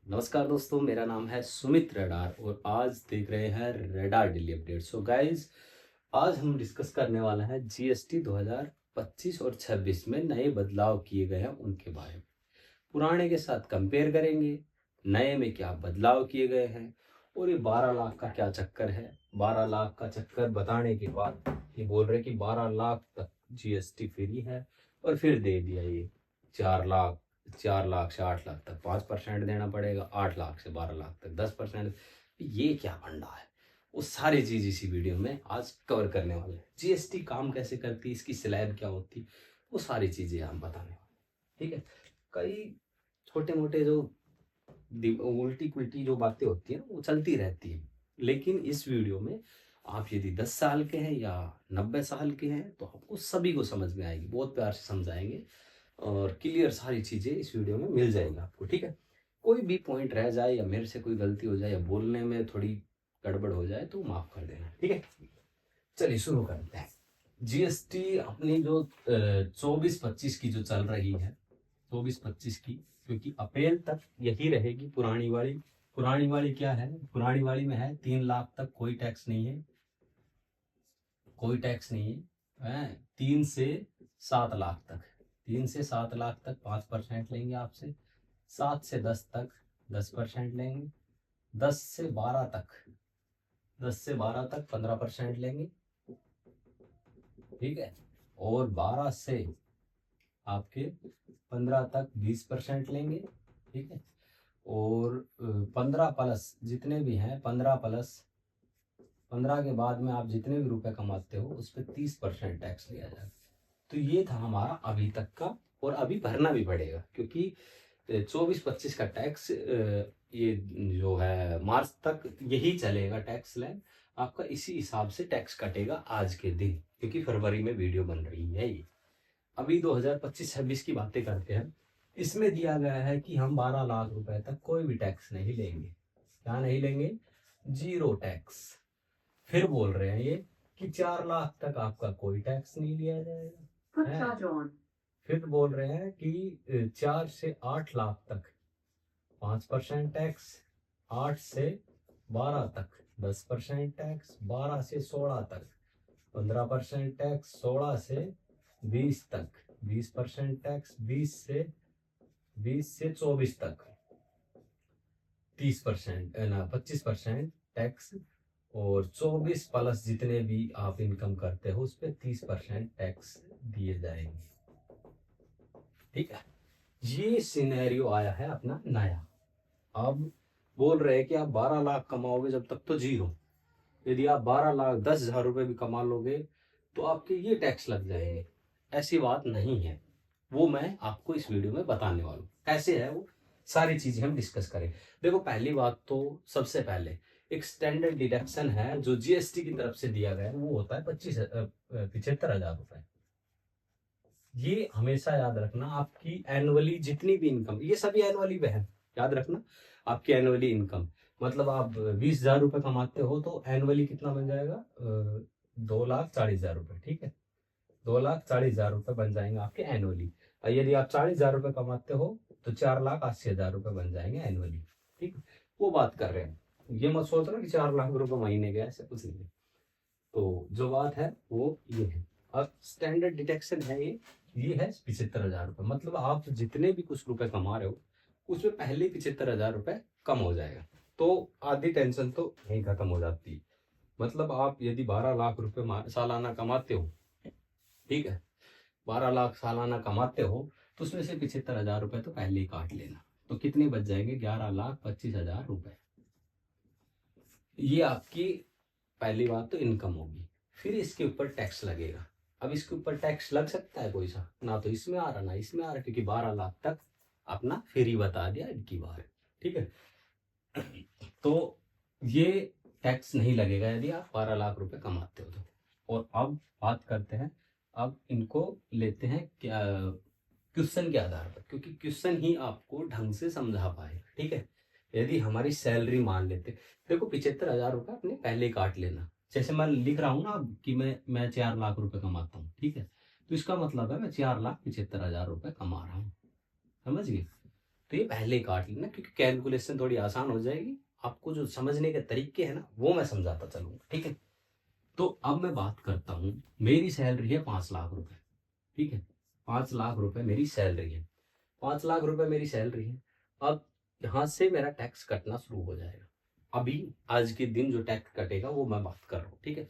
नमस्कार दोस्तों, मेरा नाम है सुमित रेडार और आज देख रहे हैं radar daily update. So guys, आज हम डिस्कस करने वाला है जीएसटी 2025 और 26 में नए बदलाव किए गए हैं उनके बारे में। पुराने के साथ कंपेयर करेंगे, नए में क्या बदलाव किए गए हैं और ये 12 लाख का क्या चक्कर है। 12 लाख का चक्कर बताने के बाद ये बोल रहे कि 12 लाख तक जीएसटी फ्री है और फिर दे दिया ये 4 लाख, 4 लाख से 8 लाख तक 5% देना पड़ेगा, 8 लाख से 12 लाख तक 10%। ये क्या फंडा है, वो सारी चीज इसी वीडियो में आज कवर करने वाले हैं। जीएसटी काम कैसे करती है, इसकी स्लैब क्या होती, वो सारी चीजें हम बताने वाले। ठीक है, कई छोटे मोटे जो उल्टी पुल्टी जो बातें होती है वो चलती रहती है, लेकिन इस वीडियो में आप यदि 10 साल के हैं या 90 साल के हैं तो आपको सभी को समझ में आएगी। बहुत प्यार से समझाएंगे और क्लियर सारी चीज़ें इस वीडियो में मिल जाएगी आपको। ठीक है, कोई भी पॉइंट रह जाए या मेरे से कोई गलती हो जाए या बोलने में थोड़ी गड़बड़ हो जाए तो माफ़ कर देना। ठीक है, चलिए शुरू करते हैं। जीएसटी अपनी जो 24-25 की जो चल रही है, 24-25 की, क्योंकि अप्रैल तक यही रहेगी पुरानी वाली। पुरानी वाली क्या है, पुरानी वाली में है 3 लाख तक कोई टैक्स नहीं है, कोई टैक्स नहीं है। 3 से 7 लाख तक, 3 से 7 लाख तक 5% लेंगे आपसे, 7 से 10 तक 10% लेंगे, 10 से 12 तक, 10 से 12 तक 15% लेंगे। ठीक है, और 12 से आपके 15 तक 20% लेंगे। ठीक है, और 15 प्लस जितने भी हैं, 15 प्लस 15 के बाद में आप जितने भी रुपए कमाते हो उस पर 30% टैक्स लिया जाएगा। तो ये था हमारा अभी तक का, और अभी भरना भी पड़ेगा क्योंकि 24-25 का टैक्स ये जो है मार्च तक यही चलेगा। टैक्स स्लैब आपका इसी हिसाब से टैक्स कटेगा आज के दिन, क्योंकि फरवरी में वीडियो बन रही है ये। अभी 2025-26 की बातें करते हैं। इसमें दिया गया है कि हम 12 लाख रुपए तक कोई भी टैक्स नहीं लेंगे। क्या नहीं लेंगे? Zero tax. फिर बोल रहे हैं ये कि 4 लाख तक आपका कोई टैक्स नहीं लिया जाएगा है। फिर बोल रहे हैं कि 4 से 8 लाख तक 5% टैक्स, 8 से 12 तक 10% टैक्स, 12 से 16 तक 15% टैक्स, 16 से 20 तक 20% टैक्स, 20 से 24 तक 30% ना 25% टैक्स, और 24 प्लस जितने भी आप इनकम करते हो उस पर 30% टैक्स दिए जाएंगे। ठीक है, ये सिनेरियो आया है अपना नया। अब बोल रहे हैं कि आप 12 लाख कमाओगे जब तक तो जीरो, यदि आप 12 लाख 10,000 रुपए भी कमा लोगे तो आपके ये टैक्स लग जाएंगे। ऐसी बात नहीं है, वो मैं आपको इस वीडियो में बताने वाला हूँ। कैसे है वो सारी चीजें हम डिस्कस करें। देखो, पहली बात तो सबसे पहले एक स्टैंडर्ड डिडक्शन है जो जीएसटी की तरफ से दिया गया है, वो होता है 75,000 रुपए। ये हमेशा याद रखना, आपकी एनुअली जितनी भी इनकम, ये सभी एनुअली पे है, याद रखना। आपकी एनुअली इनकम मतलब आप 20,000 रुपये कमाते हो तो एनुअली कितना बन जाएगा? 2,40,000 रुपये। ठीक है, 2,40,000 रुपये बन जाएंगे आपके एनुअली। और यदि आप 40,000 रुपये कमाते हो तो 4,80,000 रुपये बन जाएंगे एनुअली। ठीक है, वो बात कर रहे हैं। ये मत सोचना कि 4 लाख रुपए महीने के, ऐसे कुछ नहीं है। तो जो बात है वो ये है। अब स्टैंडर्ड डिडक्शन है ये है 75,000 रुपये। मतलब आप जितने भी कुछ रुपए कमा रहे हो उसमें पहले 75,000 रुपये कम हो जाएगा, तो आधी टेंशन तो यहीं खत्म हो जाती है। मतलब आप यदि 12 लाख रुपए सालाना कमाते हो, ठीक है, 12 लाख सालाना कमाते हो तो उसमें से 75,000 रुपये तो पहले ही काट लेना, तो कितने बच जाएंगे? 11,25,000 रुपये। ये आपकी पहली बात तो इनकम होगी। फिर इसके ऊपर टैक्स लगेगा। अब इसके ऊपर टैक्स लग सकता है कोई सा? ना तो इसमें आ रहा ना इसमें आ रहा, क्योंकि 12 लाख तक अपना फ्री बता दिया इनकी बार। ठीक है, तो ये टैक्स नहीं लगेगा यदि आप 12 लाख रुपए कमाते हो तो। और अब बात करते हैं, अब इनको लेते हैं क्या क्वेश्चन के आधार पर, क्योंकि क्वेश्चन ही आपको ढंग से समझा पाए। ठीक है, यदि हमारी सैलरी मान लेते, देखो 75,000 रुपये अपने पहले काट लेना। जैसे मैं लिख रहा हूँ ना अब कि मैं 4 लाख रुपए कमाता हूँ, ठीक है, तो इसका मतलब है मैं 4,75,000 रुपये कमा रहा हूँ। समझ गए? तो ये पहले ही काट लेना, क्योंकि कैलकुलेशन थोड़ी आसान हो जाएगी। आपको जो समझने के तरीके हैं ना, वो मैं समझाता चलूंगा, ठीक है। तो अब मैं बात करता हूँ, मेरी सैलरी है 5 लाख रुपए, ठीक है। 5 लाख रुपए मेरी सैलरी है, 5 लाख रुपए मेरी सैलरी है। अब यहाँ से मेरा टैक्स कटना शुरू हो जाएगा। अभी आज के दिन जो टैक्स कटेगा वो मैं बात कर रहा हूँ, ठीक है।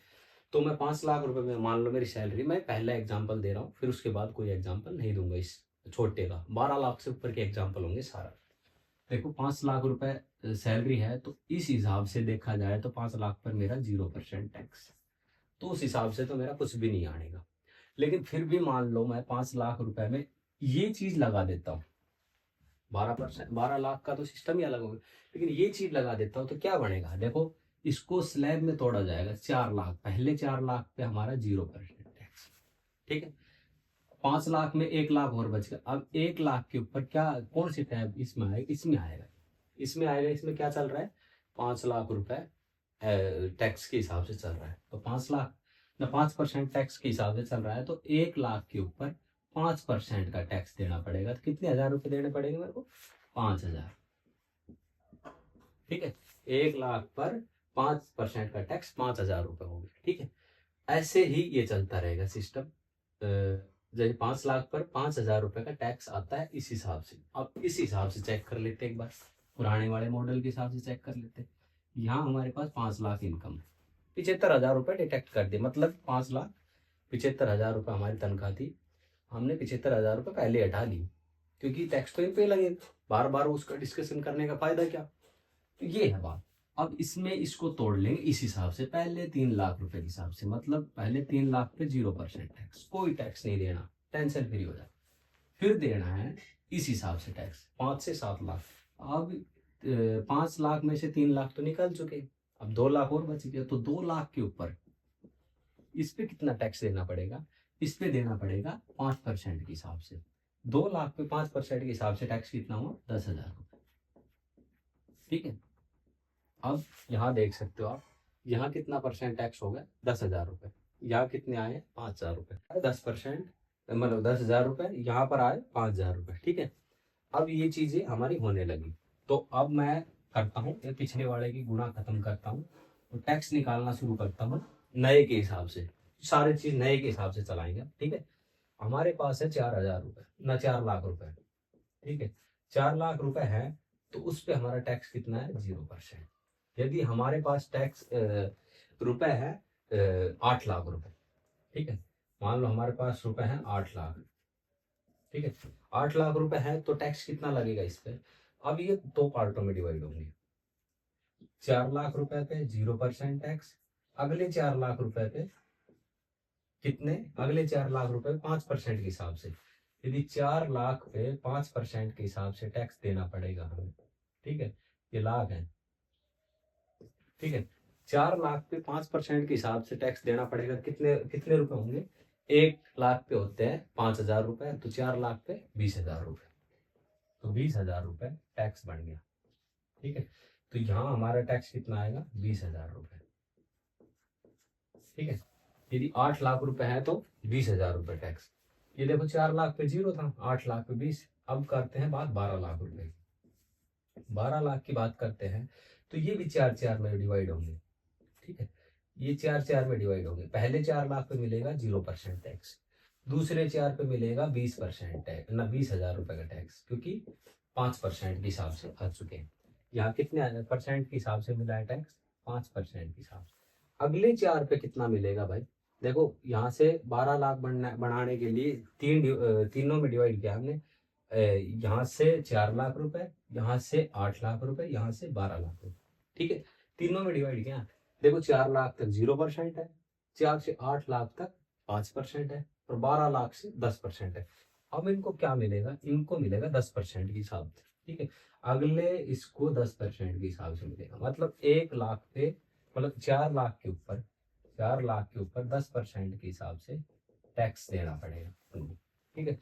तो मैं 5 लाख रुपए में, मान लो मेरी सैलरी, मैं पहला एग्जाम्पल दे रहा हूँ, फिर उसके बाद कोई एग्जाम्पल नहीं दूंगा इस छोटे का। 12 लाख से ऊपर के एग्जाम्पल होंगे सारा। देखो 5 लाख रुपए सैलरी है, तो इस हिसाब से देखा जाए तो 5 लाख पर मेरा 0% टैक्स, तो उस हिसाब से तो मेरा कुछ भी नहीं आएगा। लेकिन फिर भी मान लो मैं 5 लाख रुपए में ये चीज लगा देता हूँ, 12%, 12 लाख का तो सिस्टम ही अलग होगा, लेकिन ये चीज लगा देता हूँ तो क्या बनेगा। देखो इसको स्लैब में तोड़ा जाएगा। 4 लाख, पहले 4 लाख पे हमारा 0% टैक्स, ठीक है। 5 लाख में 1 लाख और बच गया। अब 1 लाख के ऊपर क्या, कौन सी टैब इसमें आएगा, इसमें आएगा, इसमें आएगा। इसमें क्या चल रहा है, 5 लाख रुपए टैक्स के हिसाब से चल रहा है। तो 5 लाख ना, 5% टैक्स के हिसाब से चल रहा है, तो 1 लाख के ऊपर 5% का टैक्स देना पड़ेगा। तो कितने हजार रुपए देने पड़ेंगे मेरे को, 5 हजार, ठीक है। 1 लाख पर 5% का टैक्स 5 हजार रुपए हो गया, ठीक है। ऐसे ही ये चलता रहेगा सिस्टम। जैसे 5 लाख पर 5 हजार रुपए का टैक्स आता है, इस हिसाब से। अब इस हिसाब से चेक कर लेते हैं एक बार, पुराने वाले मॉडल के हिसाब से चेक कर लेते हैं। यहाँ हमारे पास 5 लाख इनकम है, 75 हजार रुपये डिटेक्ट कर दिए, मतलब 5,75,000 रुपये हमारी तनख्वाह थी। हमने 75 हजार रुपये पहले हटा ली, क्योंकि टैक्स तो इन पे लगेगा, बार बार उसका डिस्कशन करने का फायदा क्या। तो ये है बात। अब इसमें इसको तोड़ लेंगे इस हिसाब से, पहले 3 लाख रुपए के हिसाब से, मतलब पहले 3 लाख पे 0% टैक्स, कोई टैक्स नहीं देना, टेंशन फ्री हो जाए। फिर देना है इस हिसाब से टैक्स 5 से 7 लाख। अब 5 लाख में से 3 लाख तो निकल चुके, अब 2 लाख और बच गया। तो 2 लाख के ऊपर इस पे कितना टैक्स देना पड़ेगा, इस पे देना पड़ेगा 5% के हिसाब से। 2 लाख पे 5% के हिसाब से टैक्स कितना हुआ, 10,000 रुपये, ठीक है। अब यहाँ देख सकते हो आप, यहाँ कितना परसेंट टैक्स हो गया, 10,000 रुपये। यहाँ कितने आए, 5,000 रुपये। 10%, मतलब 10,000 रुपये, यहाँ पर आए 5,000 रुपये, ठीक है। अब ये चीजें हमारी होने लगी। तो अब मैं करता हूँ, ये पिछले वाले की गुणा खत्म करता हूँ, तो टैक्स निकालना शुरू करता हूँ नए के हिसाब से। सारी चीज नए के हिसाब से चलाएंगे, ठीक है। हमारे पास है 4,000 रुपये, ना 4 लाख रुपए, ठीक है। 4 लाख रुपए है, तो उस पे हमारा टैक्स कितना है, 0%। यदि हमारे पास टैक्स रुपए है 8 लाख रुपए, ठीक है। मान लो हमारे पास रुपए हैं 8 लाख, ठीक है। 8 लाख रुपए है, तो टैक्स कितना लगेगा इस पे। अब ये 2 पार्टों में डिवाइड होंगे। 4 लाख रुपए पे 0% टैक्स, अगले 4 लाख रुपए पे कितने, अगले 4 लाख रुपए 5% के हिसाब से। यदि 4 लाख पे 5% के हिसाब से टैक्स देना पड़ेगा हमें, ठीक है। ये लाख है, ठीक है। 4 लाख पे 5% के हिसाब से टैक्स देना पड़ेगा। कितने कितने रुपए होंगे, 1 लाख पे होते हैं 5,000 रुपए, तो 4 लाख पे 20,000 रुपए, तो 20,000 रुपए टैक्स बन गया, ठीक है। तो यहाँ हमारा टैक्स कितना आएगा, 20,000 रुपए, ठीक है। यदि 8 लाख रुपए है तो 20,000 रुपए टैक्स। ये देखो 4 लाख पे 0 था, 8 लाख पे 20। अब करते हैं बात 12 लाख रुपए की। 12 लाख की बात करते हैं, तो ये भी 4 4 में डिवाइड होंगे, ठीक है। ये 4 4 में डिवाइड होंगे। पहले 4 लाख पे मिलेगा 0% टैक्स, दूसरे 4 पे मिलेगा 20% टैक्स, ना 20,000 रुपए का टैक्स, क्योंकि 5% के हिसाब से आ चुके हैं। यहाँ कितने परसेंट के हिसाब से मिला है टैक्स, 5% के हिसाब से। अगले 4 पे कितना मिलेगा भाई, देखो यहाँ से 12 लाख बनाने के लिए तीनों में डिवाइड किया हमने। यहाँ से 4 लाख रुपए, यहाँ से 8 लाख रुपए, यहाँ से 12 लाख रुपए, ठीक है। तीनों में डिवाइड किया। देखो 4 लाख तक 0% है, 4 से 8 लाख तक 5% है, और 12 लाख से 10% है। अब इनको क्या मिलेगा, इनको मिलेगा 10% के हिसाब से, ठीक है। अगले इसको 10% के हिसाब से मिलेगा, मतलब 1 लाख पे, मतलब 4 लाख के ऊपर, 4 लाख के ऊपर 10% के हिसाब से टैक्स देना पड़ेगा, ठीक है।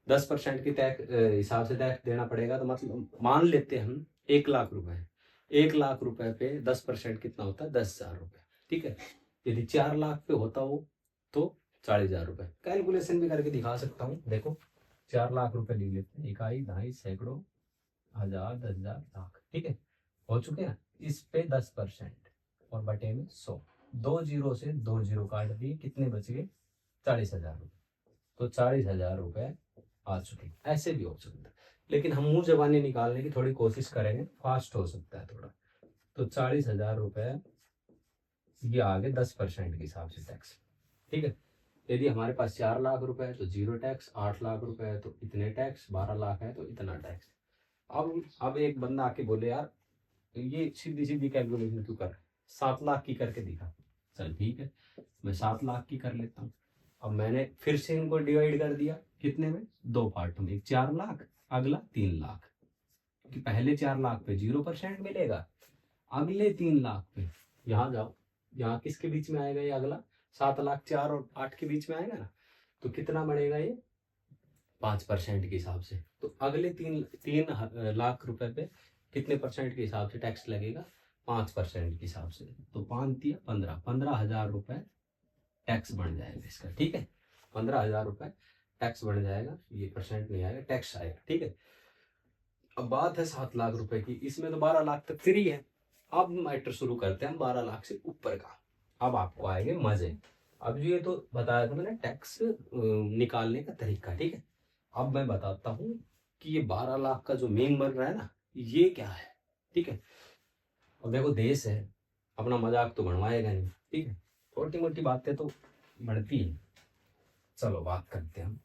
10% के टैक्स हिसाब से टैक्स देना पड़ेगा। तो मतलब मान लेते हैं हम 1 लाख रुपए है, 1 लाख रुपए पे 10% कितना होता है, 10,000 रुपए, ठीक है। यदि 4 लाख पे होता हो तो 40,000 रुपए। कैलकुलेशन भी करके दिखा सकता हूँ, देखो 4 लाख रुपए ले लेते हैं, इकाई, दहाई, सैकड़ों, 10,000, 10,000, लाख, ठीक है, हो चुके हैं। इस पे 10% और बटे में 100, 2 जीरो से 2 जीरो काट दिए, कितने बच गए? 40,000 रुपये। तो 40,000 रुपये आ चुके। ऐसे भी हो सकता है, लेकिन हम मुंह जबानी निकालने की थोड़ी कोशिश करेंगे, फास्ट हो सकता है थोड़ा। तो 40,000 रुपये ये आ गए 10% के हिसाब से टैक्स, ठीक है। यदि हमारे पास 4 लाख रुपए है तो जीरो टैक्स, 8 लाख रुपए है तो इतने टैक्स, 12 लाख है तो इतना टैक्स। अब एक बंदा आके बोले यार ये सीधी सीधी कैलकुलेशन क्यों कर रहा है, 7 लाख की करके दिखा। चल ठीक है, मैं 7 लाख की कर लेता हूँ। अब मैंने फिर से इनको डिवाइड कर दिया, कितने में? 2 पार्ट में, एक 4 लाख, अगला 3 लाख। क्योंकि पहले 4 लाख पे 0% मिलेगा, अगले 3 लाख पे यहाँ जाओ, यहाँ किसके बीच में आएगा ये अगला? 7 लाख 4 और 8 के बीच में आएगा ना, तो कितना बढ़ेगा ये? 5% के हिसाब से। तो अगले 3 लाख रुपए पे कितने परसेंट के हिसाब से टैक्स लगेगा? 5% के हिसाब से। तो 5 दिया 15,000 रुपए टैक्स बढ़ जाएगा इसका, ठीक है। 15,000 रुपए टैक्स बढ़ जाएगा, ये परसेंट नहीं आएगा, टैक्स आएगा, ठीक है। अब बात है 7 लाख रुपए की, इसमें तो 12 लाख तक फ्री है। अब मैटर शुरू करते हैं हम 12 लाख से ऊपर का। अब आपको आएंगे मजे। अब ये तो बताया था मैंने टैक्स निकालने का तरीका, ठीक है। अब मैं बताता हूँ कि ये 12 लाख का जो मीम बन रहा है ना, ये क्या है, ठीक है। अब देखो देश है, अपना मजाक तो बनवाएगा नहीं, ठीक है। छोटी मोटी बातें तो बढ़ती है। चलो बात करते हैं हम।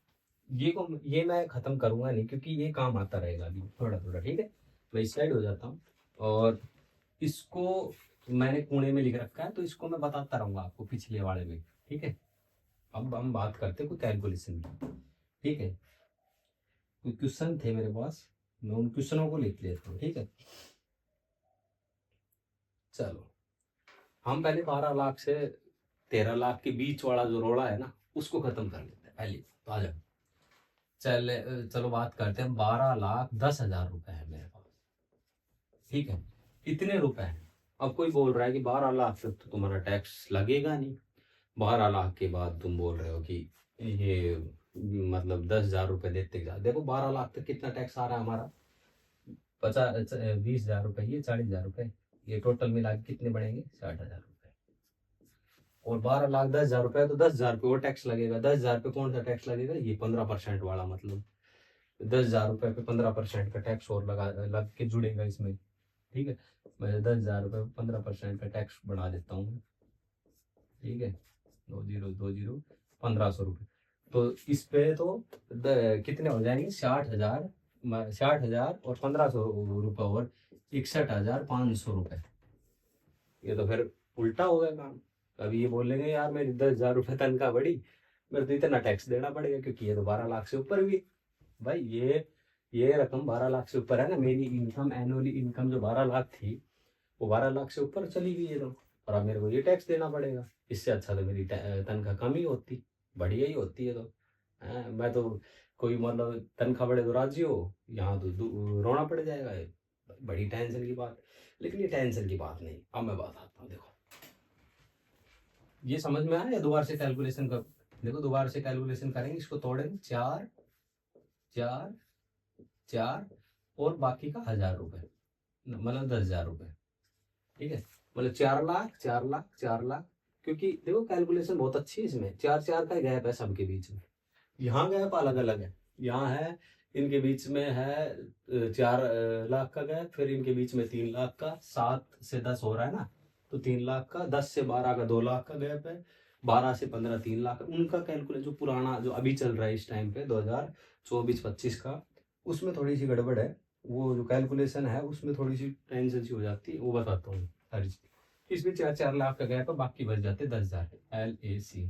ये मैं खत्म करूंगा नहीं, क्योंकि ये काम आता रहेगा अभी थोड़ा थोड़ा, ठीक है। मैं इस साइड हो जाता हूँ, और इसको मैंने कोने में लिख रखा है, तो इसको मैं बताता रहूंगा आपको पिछले वाले में, ठीक है। अब हम बात करते हैं कोई कैलकुलेशन की, ठीक है। कोई क्वेश्चन थे मेरे पास, मैं उन क्वेश्चनों को लिख लेता हूँ, ठीक है। चलो हम पहले 12 लाख से 13 लाख के बीच वाला जो रोड़ा है ना, उसको खत्म कर लेते हैं पहले। तो आ जाओ, चलो बात करते हैं। 12,10,000 रुपए है मेरे पास, ठीक है। इतने रुपए हैं। अब कोई बोल रहा है कि 12 लाख तक तो तुम्हारा टैक्स लगेगा नहीं, 12 लाख के बाद तुम बोल रहे हो कि ये मतलब 10,000 रुपये देते जा। देखो 12 लाख तक कितना टैक्स आ रहा है हमारा? 20,000 रुपये, ये 40,000 रुपये, ये टोटल मिला के कितने बढ़ेंगे? 60,000 रुपये। और 12 लाख 10,000 रुपये, तो 10,000 रुपये और टैक्स लगेगा। 10,000 पे कौन सा टैक्स लगेगा? ये 15% वाला, मतलब 10,000 रुपये पे 15% का टैक्स और लग के जुड़ेगा इसमें, ठीक है। मैं 10,000 रुपये 15% का टैक्स बढ़ा देता हूँ, ठीक है। 2 जीरो 1,500 रुपये। तो इस पे तो कितने हो जाएंगे? 60,000, 60,000 और 1,500 रुपये, और 61,500 रुपये। ये तो फिर उल्टा हो गया काम। अभी ये बोलेंगे यार मेरी 10,000 रुपये तनख्वाह बढ़ी, मेरे तो इतना टैक्स देना पड़ेगा, क्योंकि ये तो 12 लाख से ऊपर भी। भाई ये रकम 12 लाख से ऊपर है ना, मेरी इनकम, एनुअली इनकम जो 12 लाख थी, वो 12 लाख से ऊपर चली गई है तो, और अब मेरे को ये टैक्स देना पड़ेगा। इससे अच्छा तो मेरी तनख्वाह कम ही होती, बढ़िया ही होती है। तो मैं तो कोई मतलब तनख्वाह बढ़े तो राजी हो, यहाँ तो रोना पड़ जाएगा, ये बड़ी टेंशन की बात। लेकिन ये टेंशन की बात नहीं। अब मैं बात आता हूँ, देखो ये समझ में आया या दोबारा से कैलकुलेशन कर? देखो दोबारा से कैलकुलेशन करेंगे, इसको तोड़ेंगे, 4 4 4 और बाकी का 1,000 रुपये, मतलब 10,000 रुपये, ठीक है। मतलब 4 लाख 4 लाख 4 लाख, क्योंकि देखो कैलकुलेशन बहुत अच्छी है इसमें, 4 4 का गैप है सबके बीच में। यहाँ गैप अलग अलग है, यहाँ है, इनके बीच में है 4 लाख का गैप, फिर इनके बीच में 3 लाख का, 7 से 10 हो रहा है ना, तो 3 लाख का, 10 से 12 का 2 लाख का गैप है, 12 से 15 3 लाख। उनका कैलकुलेट जो पुराना जो अभी चल रहा है इस टाइम पे 2024-25 का, उसमें थोड़ी सी गड़बड़ है। वो जो कैलकुलेशन है उसमें थोड़ी सी टेंशन सी हो जाती है, वो बताता हूँ सारी चीज। इसमें 4 4 लाख का गैप है, बाकी बच जाते 10,000, LAC,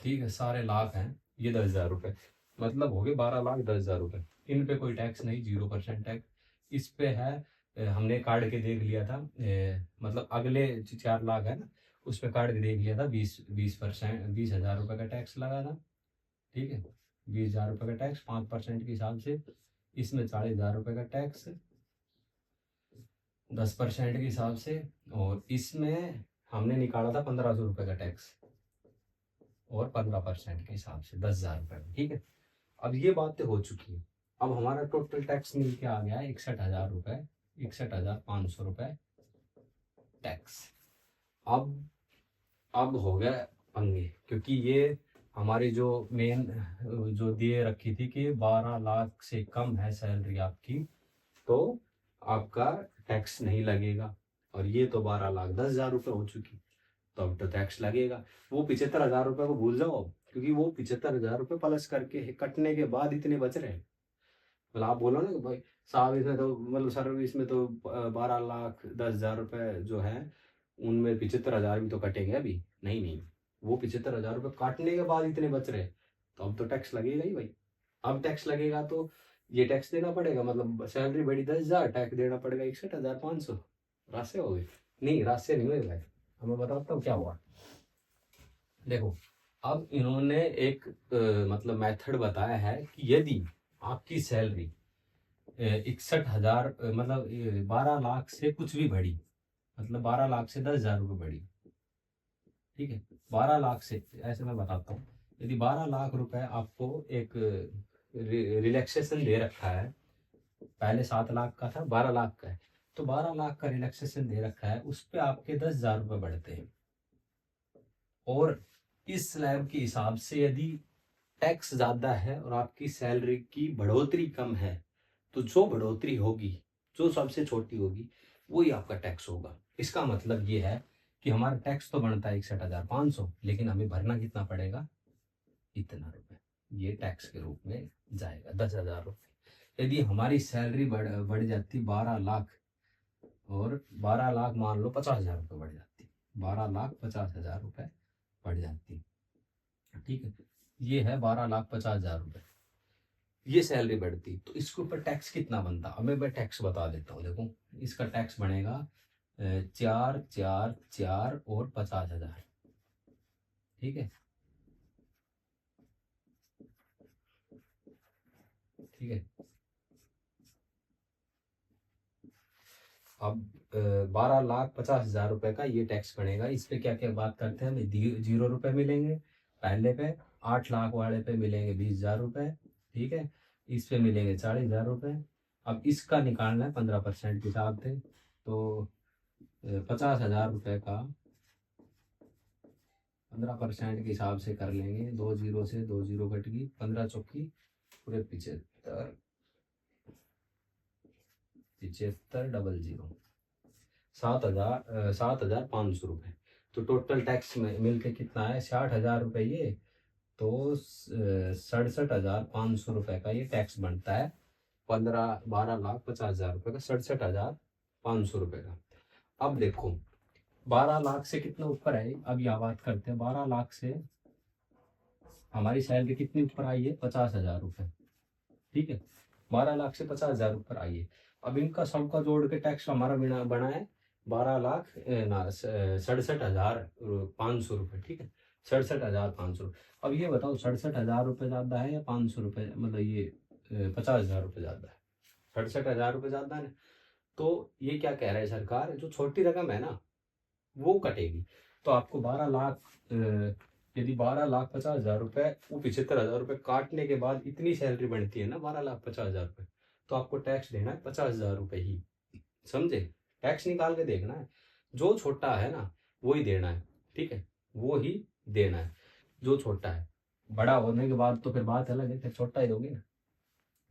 ठीक है। सारे लाख हैं, ये 10,000 रुपये, मतलब हो गए 12 लाख 10,000 रुपये। इन पे कोई टैक्स नहीं, 0% टैक्स इस पे है। हमने काट के देख लिया था, मतलब अगले 4 लाख है ना, उस पे काट के देख लिया था, 20% 20,000 रुपये का टैक्स लगा था, ठीक है। 20,000 रुपये का टैक्स 5% के हिसाब से। इसमें 40,000 रुपये का टैक्स 10% के हिसाब से, और इसमें हमने निकाला था 1,500 रुपये का टैक्स, और 15% के हिसाब से 10,000 रुपये, ठीक है। अब ये बातें हो चुकी है। अब हमारा टोटल टैक्स मिल के आ गया 61,000 रुपये, 61,500 रुपये टैक्स। अब हो गया पंगे, क्योंकि ये हमारी जो मेन जो दिए रखी थी कि 12 लाख से कम है सैलरी आपकी तो आपका टैक्स नहीं लगेगा, और ये तो 12,10,000 रुपये हो चुकी, तो अब तो टैक्स लगेगा। वो 75,000 रुपये को भूल जाओ, क्योंकि वो 75,000 रुपये प्लस करके कटने के बाद इतने बच रहे हैं। मतलब आप बोलो ना कि भाई साहब इसमें तो मतलब सर्विस में तो 12,10,000 रुपये जो है उनमें 75,000 भी तो कटेंगे अभी। नहीं नहीं, वो 75,000 रुपये काटने के बाद इतने बच रहे, तो अब तो टैक्स लगेगा ही भाई। अब टैक्स लगेगा तो ये टैक्स देना पड़ेगा, मतलब सैलरी बढ़ी 10,000, टैक्स देना पड़ेगा 61,500। राशि हो गई? नहीं, राशि नहीं हुई भाई। अब मैं बताता हूँ क्या हुआ। देखो, अब इन्होंने एक मतलब मेथड बताया है कि यदि आपकी सैलरी 61,000 मतलब 12 लाख से कुछ भी बढ़ी, मतलब 12 लाख से 10,000 रुपये बढ़ी, ठीक है, 12 लाख से, ऐसे मैं बताता हूँ, यदि 12 लाख रुपए आपको एक रिलैक्सेशन दे रखा है, पहले 7 लाख का था, 12 लाख का है, तो 12 लाख का रिलैक्सेशन दे रखा है, उस पर आपके 10,000 रुपये बढ़ते हैं। और इस स्लैब के हिसाब से यदि टैक्स ज्यादा है और आपकी सैलरी की बढ़ोतरी कम है, तो जो बढ़ोतरी होगी, जो सबसे छोटी होगी, वही आपका टैक्स होगा। इसका मतलब ये है कि हमारा टैक्स तो बनता है 61,500, लेकिन हमें भरना कितना पड़ेगा? इतना रुपए, ये टैक्स के रूप में जाएगा 10,000 रुपये। यदि हमारी सैलरी बढ़ जाती 12 लाख, और 12 लाख मान लो 50,000 रुपये बढ़ जाती, 12,50,000 रुपये बढ़ जाती, ठीक है, ये है 12,50,000 रुपये, ये सैलरी बढ़ती, तो इसके ऊपर टैक्स कितना बनता? अब मैं टैक्स बता देता हूँ। देखो, इसका टैक्स बनेगा 4,4,4 और 50,000, ठीक है, ठीक है। अब 12,50,000 रुपये का ये टैक्स बनेगा। इस पे क्या क्या बात करते हैं, हमें 0 रुपये मिलेंगे पहले पे, 8 लाख वाले पे मिलेंगे 20,000 रुपये, ठीक है, इस पे मिलेंगे 40,000 रुपये। अब इसका निकालना है 15% के हिसाब से, तो 50,000 रुपये का 15% के हिसाब से कर लेंगे, 2 जीरो से 2 जीरो कट गई, 15 चौकी पूरे 75, 75 डबल जीरो, 7,500 रुपये। तो टोटल टैक्स में मिलके कितना है? 60,000 रुपये ये, तो 67,500 रुपये का ये टैक्स बनता है। 12,50,000 रुपये का 67,500 रुपये का। अब देखो, 12 लाख से कितना ऊपर है, अब यह बात करते हैं। 12 लाख से हमारी सैलरी कितनी ऊपर आई है? 50,000 रुपये, ठीक है, 12 लाख से 50,000 ऊपर आई है। अब इनका सबका जोड़ के टैक्स हमारा बना है 67,500 रुपये, ठीक है, 67,500। अब ये बताओ, 67,000 रुपये ज्यादा है या 500 रुपये, मतलब ये 50,000 रुपये ज्यादा है? 67,000 रुपये ज्यादा है। तो ये क्या कह रहा है सरकार, जो छोटी रकम है ना वो कटेगी। तो आपको 12 लाख यदि 12,50,000 रुपये, वो 75,000 रुपये काटने के बाद इतनी सैलरी बनती है ना 12,50,000 रुपये, तो आपको टैक्स देना है 50,000 रुपये ही। समझे? टैक्स निकाल के देखना है, जो छोटा है ना वो ही देना है, ठीक है, वो ही देना है जो छोटा है। बड़ा होने के बाद तो फिर बात अलग है, फिर छोटा ही दोगे ना।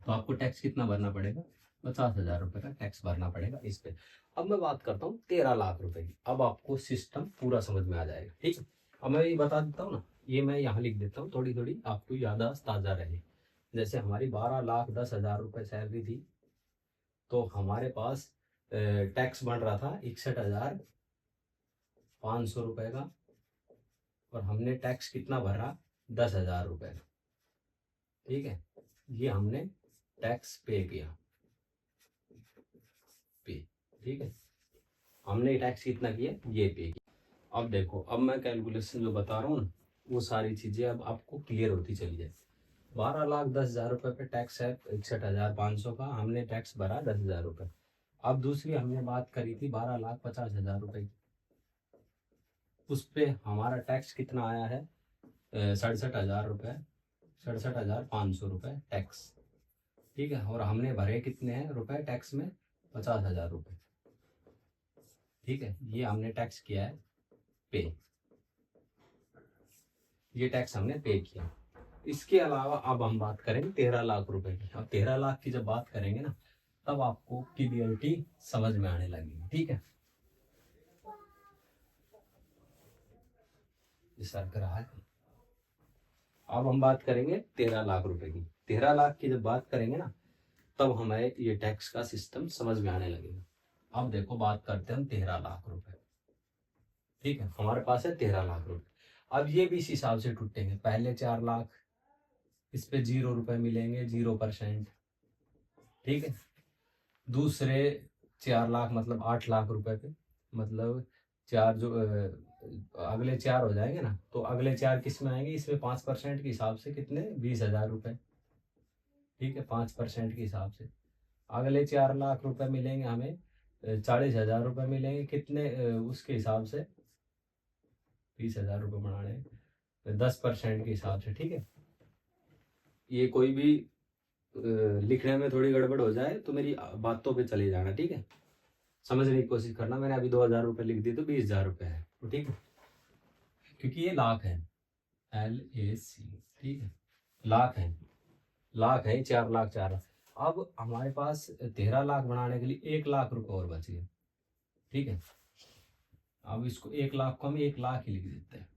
तो आपको टैक्स कितना भरना पड़ेगा? 50,000 रुपये का टैक्स भरना पड़ेगा इस पे। अब मैं बात करता हूँ 13 लाख रुपए की। अब आपको सिस्टम पूरा समझ में आ जाएगा, ठीक है। अब मैं ये बता देता हूँ ना, ये मैं यहाँ लिख देता हूँ, थोड़ी थोड़ी आपको याददाश्त ताज़ा रहे। जैसे हमारी 12,10,000 रुपये सैलरी थी, तो हमारे पास टैक्स बन रहा था 61,500 रुपये का, और हमने टैक्स कितना भरा? 10,000 रुपये का, ठीक है, ये हमने टैक्स पे किया, पे, ठीक है, हमने टैक्स कितना किया? ये पे किया। अब देखो, अब मैं कैलकुलेशन जो बता रहा हूँ ना, वो सारी चीज़ें अब आपको क्लियर होती चली जाए। 12,10,000 रुपये पे टैक्स है 61,500 का, हमने टैक्स भरा 10,000 रुपये। अब दूसरी हमने बात करी थी 12,50,000 रुपये की, उस पे हमारा टैक्स कितना आया है? 67,000 रुपये, 67,500 रुपये टैक्स, ठीक है। और हमने भरे कितने हैं रुपए टैक्स में? 50,000 रुपये। ठीक है, ये हमने टैक्स किया है पे, ये टैक्स हमने पे किया। इसके अलावा अब हम बात करेंगे 13 लाख रुपए की। अब 13 लाख की जब बात करेंगे ना, तब आपको क्लियरिटी समझ में आने लगेगी। ठीक है, सर कर रहा है। अब हम बात करेंगे 13 लाख रुपए की। 13 लाख की जब बात करेंगे ना, तब हमें ये टैक्स का सिस्टम समझ में आने लगेगा। अब देखो, बात करते हैं हम 13 लाख रुपए। ठीक है, हमारे पास है 13 लाख रुपए। अब ये भी इस हिसाब से टूटेंगे। पहले 4 लाख, इस पे 0 रुपए मिलेंगे, 0%। ठीक है, दूसरे 4 लाख मतलब 8 लाख रुपए पे, मतलब चार जो अगले 4 हो जाएंगे ना, तो अगले 4 किस में आएंगे? इसमें 5% के हिसाब से कितने? 20,000 रुपए। ठीक है, 5% के हिसाब से अगले 4 लाख रुपए मिलेंगे हमें। 40,000 रुपये मिलेंगे कितने उसके हिसाब से? 20,000 रुपये बनाने 10% के हिसाब से। ठीक है, ये कोई भी लिखने में थोड़ी गड़बड़ हो जाए तो मेरी बातों पे चले जाना। ठीक है, समझने की कोशिश करना। मैंने अभी 2,000 रुपये लिख दी तो 20,000 रुपये है। तो ठीक है, क्योंकि ये लाख है, LAC। ठीक है, लाख है, लाख है, 4 लाख 4 लाख। अब हमारे पास 13 लाख बनाने के लिए 1 लाख रुपए और बच गए। ठीक है, अब इसको 1 लाख को हम 1 लाख ही लिख देते हैं।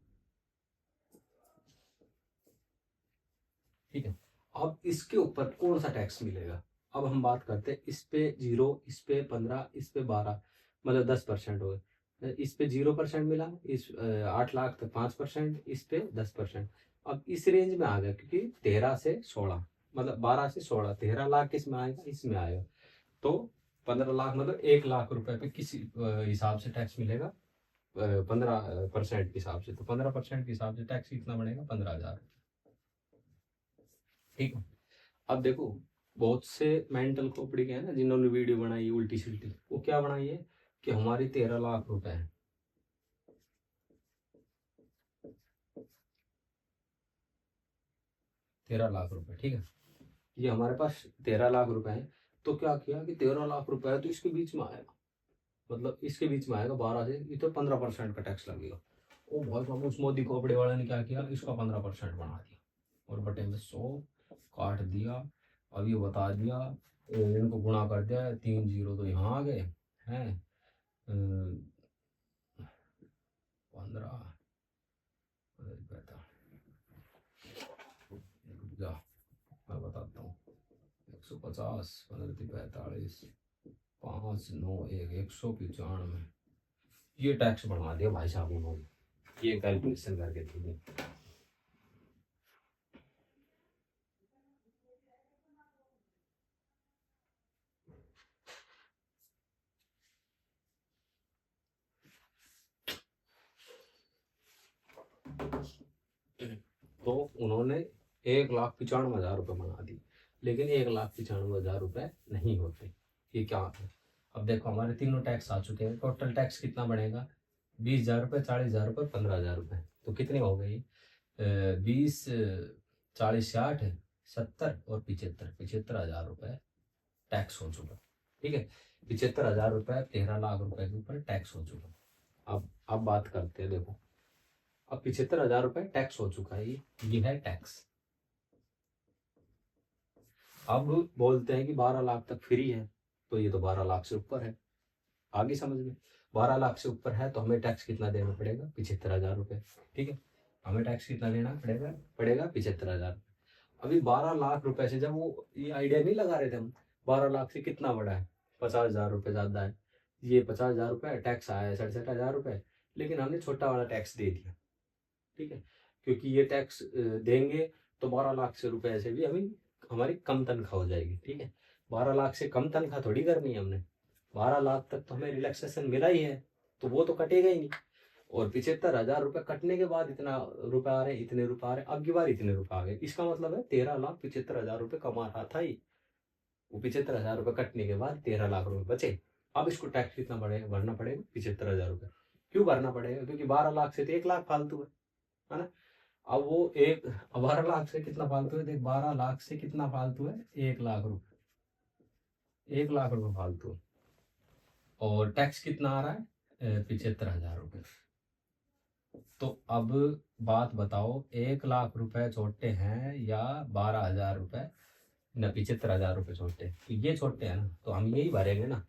ठीक है, अब इसके ऊपर कौन सा टैक्स मिलेगा? अब हम बात करते हैं, इस पे 0, इस पे 15, इस पे 12, मतलब 10% हो गए। इस पे 0% मिला, इस 8 लाख तक 5%, इस पे 10%। अब इस रेंज में आ गया, क्योंकि 13 से 16, मतलब 12 से 16, 13 लाख किस में आएगा? इसमें आएगा। तो 15 लाख मतलब 1 लाख रुपए पे किस हिसाब से टैक्स मिलेगा? 15% के हिसाब से। तो 15% के हिसाब से टैक्स कितना बनेगा? 15,000। ठीक है, अब देखो, बहुत से मेंटल खोपड़ी के हैं ना जिन्होंने वीडियो बनाई उल्टी सिल्टी, वो क्या बनाई है कि हमारी 13 लाख रुपए है। 13 लाख रुपए, ठीक है, ये हमारे पास 13 लाख रुपए है। तो क्या किया कि 13 लाख रुपए है तो इसके बीच में आएगा, मतलब इसके बीच में आएगा 12 से, ये तो 15% का टैक्स लगेगा। ओ भाई साहब, उस मोदी खोपड़े वाले ने क्या किया? इसका 15% बना दिया और बटे में 100 काट दिया। अब ये बता दिया, इनको गुणा कर दिया, 3 जीरो तो यहाँ आ गए हैं, 15 जा मैं बताता हूँ, 150, 15 45, 5 9 1, 195, ये टैक्स बढ़ा दिया भाई साहब उन्होंने। ये कैलकुलेशन करके थे। तो उन्होंने 1,95,000 रुपये बना दी, लेकिन 1,95,000 रुपये नहीं होते। ये क्या है? अब देखो, हमारे तीनों टैक्स आ चुके हैं। टोटल टैक्स कितना बनेगा? 20,000 रुपये, 40,000 रुपये, 15,000 रुपये। तो कितने हो गए? 20, 40, 60, 70 और 75, 75,000 रुपये टैक्स हो चुका। ठीक है, 75,000 रुपये 13 लाख रुपए के ऊपर टैक्स हो चुका। अब बात करते हैं, देखो, अब 75,000 रुपये टैक्स हो चुका है, ये है टैक्स। अब बोलते हैं कि 12 लाख तक फ्री है, तो ये तो 12 लाख से ऊपर है। आगे समझ में, 12 लाख से ऊपर है तो हमें टैक्स कितना देना पड़ेगा? 75,000 रुपये। ठीक है, हमें टैक्स कितना देना पड़ेगा? 75,000। अभी 12 लाख रुपए से, जब वो ये आइडिया नहीं लगा रहे थे हम, 12 लाख से कितना बड़ा है? 50,000 रुपये ज्यादा है। ये 50,000 रुपये टैक्स आया है 67,000 रुपये, लेकिन हमने छोटा वाला टैक्स दे दिया। ठीक है, क्योंकि ये टैक्स देंगे तो 12 लाख से रुपए से भी हमें हमारी कम तनख्वाह हो जाएगी। ठीक है, 12 लाख से कम तनख्वाह थोड़ी करनी है हमने, 12 लाख तक तो हमें रिलैक्सेशन मिला ही है, तो वो तो कटेगा ही नहीं। और 75,000 रुपये कटने के बाद इतना रुपए आ रहे, इतने रुपए आ रहे, अब की बार इतने रुपए आ गए। इसका मतलब है 13,75,000 रुपये कमा रहा था ही, वो 75,000 रुपये कटने के बाद 13 लाख रुपए बचे। अब इसको टैक्स कितना भरना पड़ेगा? 75,000 रुपये। क्यों भरना पड़ेगा? क्योंकि 12 लाख से तो 1 लाख फालतू है ना। अब वो 12 लाख से कितना फालतू है? देख, 12 लाख से कितना फालतू है? 1 लाख रुपए। 1 लाख रुपए फालतू। और टैक्स कितना आ रहा है? 75,000 रुपये। तो अब बात बताओ, 1 लाख रुपए छोटे हैं या 12,000 रुपये, न 75,000 रुपये छोटे? तो ये छोटे हैं ना, तो हम यही भरेंगे ना।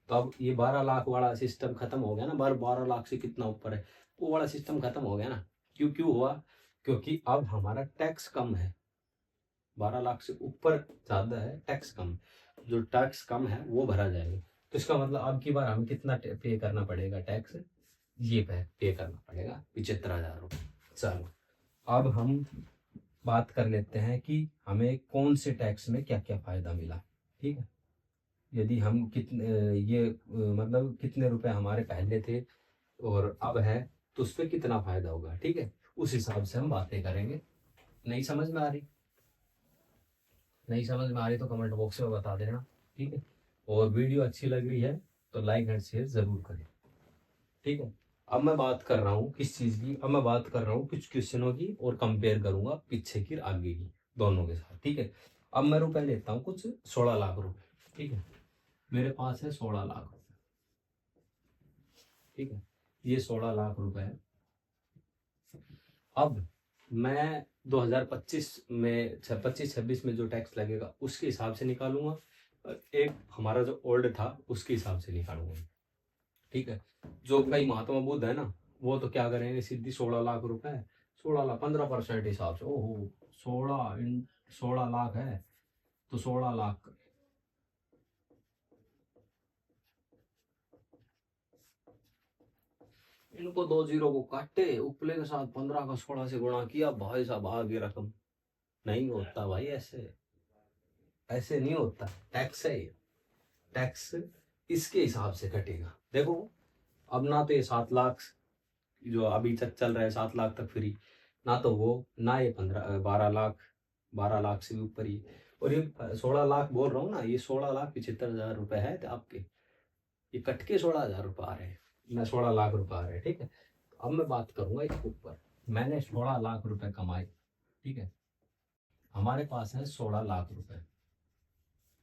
तो अब ये 12 लाख वाला सिस्टम खत्म हो गया ना, 12 लाख से कितना ऊपर है वो वाला सिस्टम खत्म हो गया ना। क्यों क्यों हुआ? क्योंकि अब हमारा टैक्स कम है, 12 लाख से ऊपर ज़्यादा है, टैक्स कम। जो टैक्स कम है वो भरा जाएगा। तो इसका मतलब अब की बार हमें कितना पे करना पड़ेगा टैक्स? ये पे करना पड़ेगा 75,000 रुपये। चलो अब हम बात कर लेते हैं कि हमें कौन से टैक्स में क्या क्या फ़ायदा मिला। ठीक है, यदि हम कितने मतलब कितने रुपए हमारे पहले थे और अब है, तो उस पर कितना फ़ायदा होगा। ठीक है, उस हिसाब से हम बातें करेंगे। नहीं समझ में आ रही? नहीं समझ में आ रही तो कमेंट बॉक्स में बता देना। ठीक है, और वीडियो अच्छी लग रही है तो लाइक एंड शेयर ज़रूर करें। ठीक है, अब मैं बात कर रहा हूँ किस चीज़ की? अब मैं बात कर रहा हूँ कुछ क्वेश्चनों की और कंपेयर करूंगा पीछे की आगे की, दोनों के साथ। ठीक है, अब मैं रुपए लेता हूँ कुछ 16 लाख रुपए। ठीक है, मेरे पास है 16 लाख। ठीक है, ये 16 लाख रुपए है। अब मैं 2025 में 25-26 में जो टैक्स लगेगा उसके हिसाब से निकालूंगा, और एक हमारा जो ओल्ड था उसके हिसाब से निकालूंगा। ठीक है, जो भाई महात्मा बुद्ध है ना, वो तो क्या करेंगे, सीधी 16 लाख रुपए, 16 लाख 15% हिसाब से। ओहो, 16 है तो 16 लाख। इनको 2 जीरो को काटे, उपले के साथ 15 का 16 से गुणा किया, भाई साहब आ गई रकम। नहीं होता भाई, ऐसे ऐसे नहीं होता। टैक्स है ये, टैक्स इसके हिसाब से कटेगा। देखो, अब ना तो ये 7 लाख जो अभी तक चल रहा है 7 लाख तक फ्री, ना तो वो, ना ये 12 लाख, 12 लाख से भी ऊपर ही। और ये 16 लाख बोल रहा हूँ ना, ये 16,75,000 रुपए है तो आपके, ये कट के 16,000 रुपये आ रहे हैं, ना 16 लाख रुपए आ रहे हैं। ठीक है, अब मैं बात करूंगा इसके ऊपर। मैंने 16 लाख रुपए कमाए। ठीक है, हमारे पास है 16 लाख रुपए।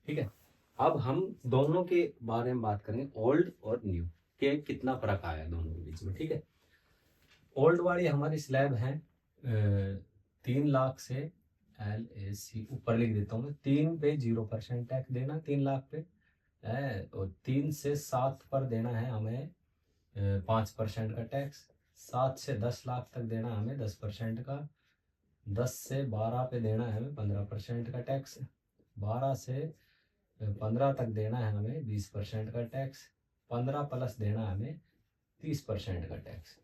ठीक है, अब हम दोनों के बारे में बात करेंगे, ओल्ड और न्यू के कितना फर्क आया है दोनों के बीच में। ठीक है, ओल्ड वाली हमारी स्लैब है 3 लाख से, LAC ऊपर लिख देता हूँ मैं, 3 पे 0% टैक्स देना, 3 लाख पे है। और 3 से 7 पर देना है हमें 5% का टैक्स। 7 से 10 लाख तक देना हमें 10% का। 10 से 12 पे देना है हमें 15% का टैक्स। 12 से 15 तक देना है हमें 20% का टैक्स। 15 प्लस देना है हमें 30% का टैक्स।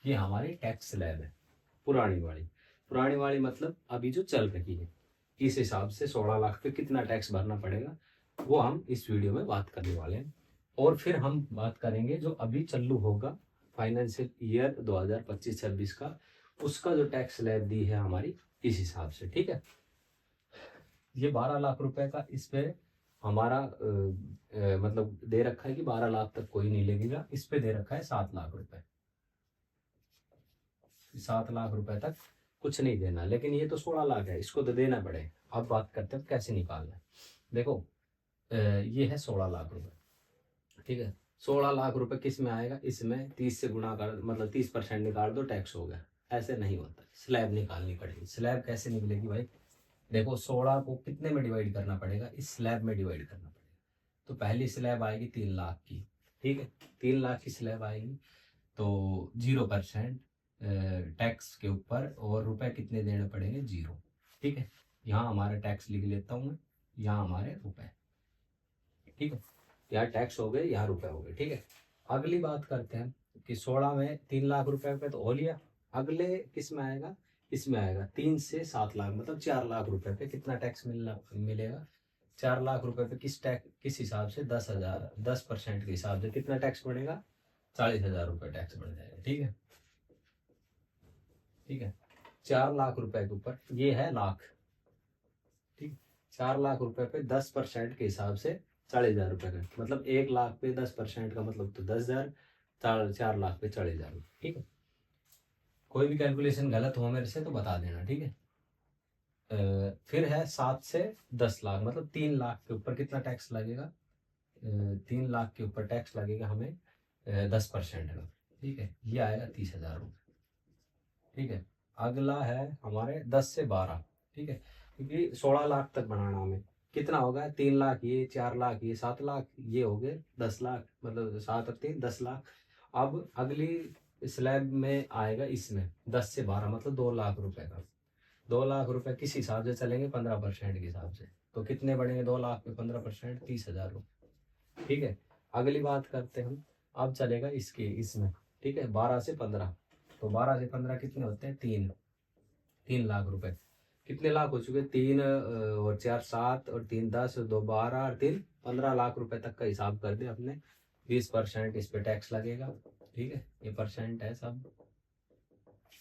ये हमारी टैक्स स्लैब है पुरानी वाली। पुरानी वाली मतलब अभी जो चल रही है, इस हिसाब से 16 लाख पे कितना टैक्स भरना पड़ेगा वो हम इस वीडियो में बात करने वाले हैं। और फिर हम बात करेंगे जो अभी चालू होगा फाइनेंशियल ईयर 2025-26 का, उसका जो टैक्स स्लैब दी है हमारी इस हिसाब से। ठीक है, ये 12 लाख रुपए का, इस पे हमारा मतलब दे रखा है कि 12 लाख तक कोई नहीं लगेगा। इस पे दे रखा है 7 लाख रुपए, 7 लाख रुपए तक कुछ नहीं देना। लेकिन ये तो 16 लाख है, इसको तो देना पड़े। अब बात करते हैं कैसे निकालना है। देखो, ये है 16 लाख रुपए। ठीक है, 16 लाख रुपए किस में आएगा? इसमें 30 से गुणा कर, मतलब 30% निकाल दो, टैक्स हो गया। ऐसे नहीं होता, स्लैब निकालनी पड़ेगी। स्लैब कैसे निकलेगी भाई? देखो, 16 को कितने में डिवाइड करना पड़ेगा? इस स्लैब में डिवाइड करना पड़ेगा। तो पहली स्लैब आएगी 3 लाख की। ठीक है, 3 लाख की स्लैब आएगी तो 0% टैक्स के ऊपर, और रुपए कितने देने पड़ेंगे? 0। ठीक है, यहाँ हमारा टैक्स लिख लेता हूँ मैं, यहाँ हमारे रुपए। ठीक है, यहाँ टैक्स हो गए, यहाँ रुपए हो गए। ठीक है, अगली बात करते हैं कि 16 में 3 लाख रुपए पे तो हो लिया। अगले किस में आएगा? इसमें आएगा 3 से 7 लाख, मतलब 4 लाख रुपए पे कितना टैक्स मिलेगा? 4 लाख रुपए पे किस हिसाब से? 10,000, 10% के हिसाब से कितना टैक्स बढ़ेगा? 40,000 रुपये टैक्स बढ़ जाएगा। ठीक है, ठीक है, 4 लाख रुपए के ऊपर ये है लाख। ठीक, 4 लाख रुपए पे 10% के हिसाब से 40,000 रुपये का, मतलब 1 लाख पे 10% का मतलब तो 10,000। 4 लाख पे 40,000। ठीक है, कोई भी कैलकुलेशन गलत हो मेरे से तो बता देना। ठीक है, फिर है 7 से 10 लाख, मतलब 3 लाख के ऊपर कितना टैक्स लगेगा? 3 लाख के ऊपर टैक्स लगेगा हमें 10% का। ठीक है, ये आएगा 30,000 रुपये। ठीक है, अगला है हमारे 10 से 12। ठीक है, क्योंकि 16 लाख तक बनाना हमें, कितना होगा? 3 लाख ये, 4 लाख ये, 7 लाख ये हो गए 10 लाख, मतलब 7 और 3 10 लाख। अब अगली स्लैब में आएगा इसमें 10 से 12, मतलब 2 लाख रुपए का। 2 लाख रुपए किस हिसाब से चलेंगे? 15% के हिसाब से। तो कितने बढ़ेंगे 2 लाख पे 15%? 30,000 रुपये। ठीक है, अगली बात करते हैं हम। अब चलेगा इसके इसमें। ठीक है, 12 से 15। तो 12 से 15 कितने होते हैं? 3 लाख रुपए। कितने लाख हो चुके? 3 और 4 7 और 3 10 और 2 12 और 3 15 लाख रुपए तक का हिसाब कर दे अपने। 20% इस पे टैक्स लगेगा। ठीक है, ये परसेंट है सब।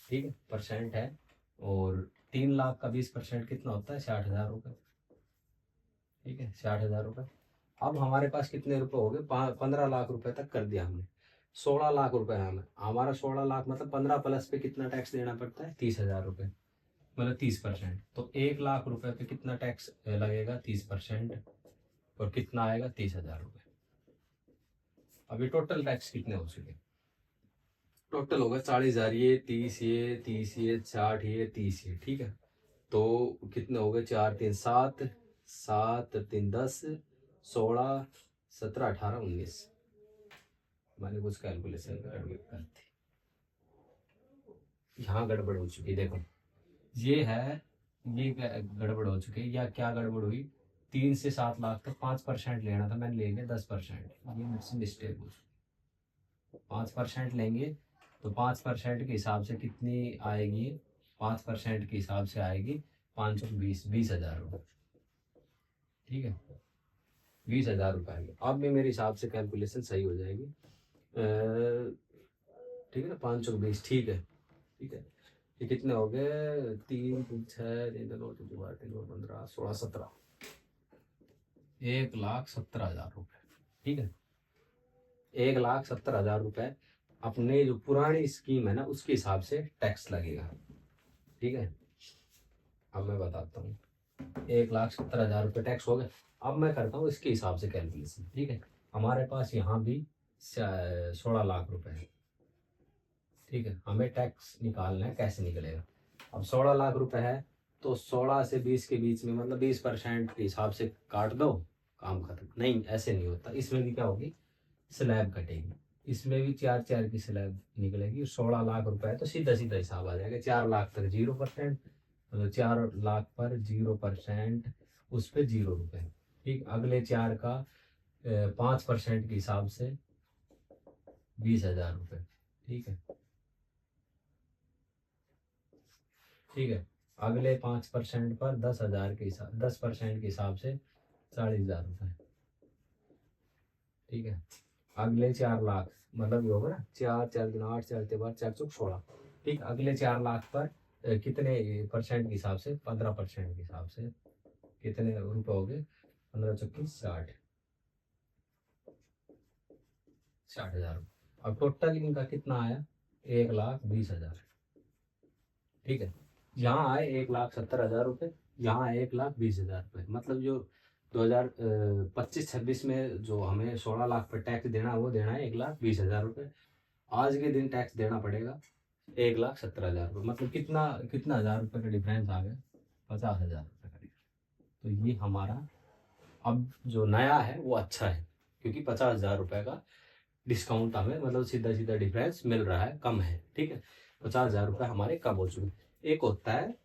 ठीक है, परसेंट है। और 3 लाख का 20% कितना होता है? 60,000 रुपये। ठीक है, 60,000 रुपये। अब हमारे पास कितने रुपए हो गए? 15 लाख रुपए तक कर दिया हमने। 16 लाख रुपए है हमें, हमारा 16 लाख, मतलब 15 प्लस पे कितना टैक्स देना पड़ता है? 30,000 रुपये, मतलब 30%। तो 1 लाख रुपए पे कितना टैक्स लगेगा? 30%। और कितना आएगा? 30,000 रुपये। अभी टोटल टैक्स कितने हो चुके? टोटल होगा 40,000, ये 30, ये 30, ये 60, ये 30, ये। ठीक है, तो कितने हो गए? 4 3 7, 7 3 10, 16 17 18 19। मैंने कुछ कैलकुलेशन गड़बड़ कर दी, यहाँ गड़बड़ हो चुकी, देखो ये है, ये गड़बड़ हो चुकी है। या क्या गड़बड़ हुई? 3 से 7 लाख तक 5% लेना था, मैंने ले लिया 10%। ये मुझसे मिस्टेक हो चुकी। 5% लेंगे तो 5% के हिसाब से कितनी आएगी? 5% के हिसाब से आएगी 5 और 20, 20,000 रुपये। ठीक है, 20,000 रुपये आएगी। अब भी मेरे हिसाब से कैलकुलेशन सही हो जाएगी। ठीक है ना, 5 और 20। ठीक है, ठीक है। ये कितने हो गए? 3 3 6 3 2 3 4 3 2 15 16 17, 1,70,000 रुपये। ठीक है, 1,70,000 रुपये अपने जो पुरानी स्कीम है ना उसके हिसाब से टैक्स लगेगा। ठीक है, अब मैं बताता हूँ। 1,70,000 रुपये टैक्स हो गए। अब मैं करता हूँ इसके हिसाब से कैलकुलेशन। ठीक है, हमारे पास यहाँ भी 16 लाख रुपए है। ठीक है, हमें टैक्स निकालना है, कैसे निकलेगा? अब 16 लाख रुपए है, तो 16 से 20 के बीच में, मतलब 20% के हिसाब से काट दो, काम खत्म। नहीं, ऐसे नहीं होता। इसमें भी क्या होगी? स्लैब कटेगी। इसमें भी 4 4 की स्लैब निकलेगी। 16 लाख रुपए है तो सीधा सीधा हिसाब आ जाएगा। 4 लाख तक 0%, मतलब 4 लाख पर 0%, उस पर 0 रुपए। ठीक, अगले 4 का 5% के हिसाब से 20,000 रुपये। ठीक है, ठीक है, अगले 5% पर 10,000 के हिसाब, 10% के हिसाब से 40,000 रुपये। ठीक है, अगले 4 लाख, मतलब ये होगा ना, 4 4 दिन 8 4 12 4 चौक 16। ठीक, अगले 4 लाख पर कितने परसेंट के हिसाब से? 15% के हिसाब से कितने रुपए हो गए? 15 चौकी 60, 60,000। अब टोटल इनका कितना आया? 1,20,000। ठीक है, यहाँ आए 1,70,000 रुपये, यहाँ आए 1,20,000 रुपये। मतलब जो 2025-26 में जो हमें 16 लाख पर टैक्स देना है, वो देना है 1,20,000 रुपये। आज के दिन टैक्स देना पड़ेगा 1,70,000 रुपये। मतलब कितना कितना हज़ार रुपये का डिफरेंस आ गया? 50,000 रुपये का डिफरेंस। तो ये हमारा अब जो नया है वो अच्छा है, क्योंकि 50,000 रुपये का डिस्काउंट हमें, मतलब सीधा सीधा डिफरेंस मिल रहा है, कम है। ठीक है, 50,000 रुपये हमारे कम हो चुके हैं। एक होता है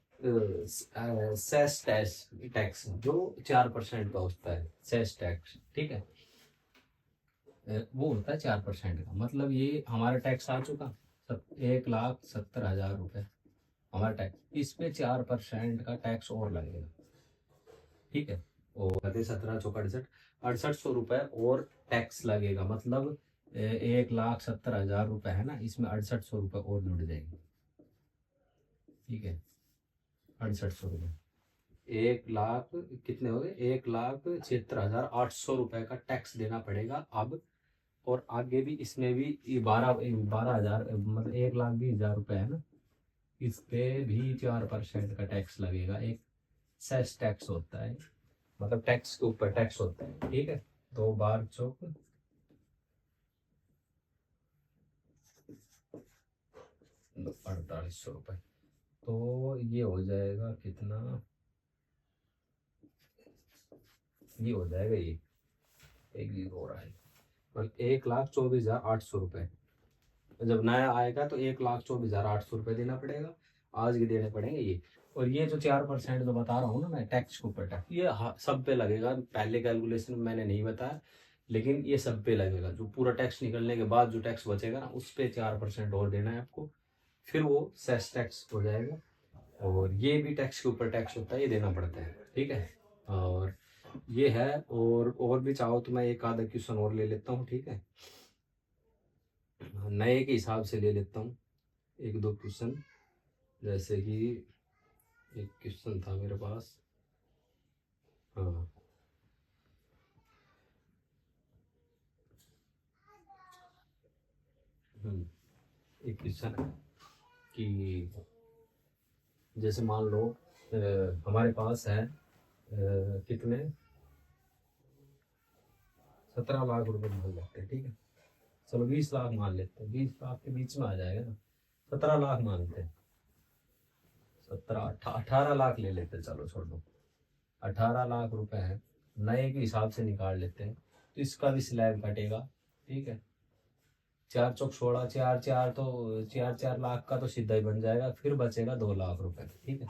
सेस टैक्स, जो 4% का होता है, सेस टैक्स। ठीक है, वो होता है 4% का। मतलब ये हमारा टैक्स आ चुका 1,70,000 रुपये हमारा टैक्स। इस पे 4% का टैक्स और लगेगा। ठीक है, और 17 चौक 68, 6800 रुपये और टैक्स लगेगा। मतलब 1,70,000 रुपये है ना, इसमें 6800 रुपये और जुड़ जाएंगे। ठीक है, 6800 रुपये, 1,00,000 कितने हो गए? 1,76,800 रुपये का टैक्स देना पड़ेगा अब। और आगे भी इसमें भी 12,000, मतलब 1,20,000 रुपये है ना, इस पे भी 4% का टैक्स लगेगा। सेस टैक्स होता है, मतलब टैक्स के ऊपर टैक्स होता है, ठीक है। 2 बार चौक 4800 रुपये, तो ये हो जाएगा कितना, ये हो जाएगा ये एक ये हो रहा है, मतलब 1,24,800 रुपये। जब नया आएगा तो 1,24,800 रुपये देना पड़ेगा, आज के देने पड़ेंगे ये। और ये जो 4% जो बता रहा हूँ ना मैं, टैक्स के ऊपर टैक्स, ये सब पे लगेगा। पहले कैलकुलेशन में मैंने नहीं बताया, लेकिन ये सब पे लगेगा। जो पूरा टैक्स निकलने के बाद जो टैक्स बचेगा ना, उस पे 4% और देना है आपको, फिर वो सेस टैक्स हो जाएगा। और ये भी टैक्स के ऊपर टैक्स होता है, ये देना पड़ता है, ठीक है। और ये है, और भी चाहो तो मैं एक आधा क्वेश्चन और ले लेता हूँ, ठीक है। नए के हिसाब से ले लेता हूँ एक दो क्वेश्चन। जैसे कि एक क्वेश्चन था मेरे पास, हाँ, एक क्वेश्चन है कि जैसे मान लो हमारे पास है कितने 17 लाख रुपए मान लेते हैं, ठीक है। चलो 20 लाख मान लेते हैं, 20 लाख के बीच में आ जाएगा ना, 17 लाख मानते हैं, 18 लाख ले लेते हैं, चलो छोड़ो, 18 लाख रुपए है, नए के हिसाब से निकाल लेते हैं, तो इसका भी स्लैब कटेगा, ठीक है। 4 चौक 16, 4 4 तो 4 4 लाख का तो सीधा ही बन जाएगा, फिर बचेगा 2 लाख रुपए, ठीक है।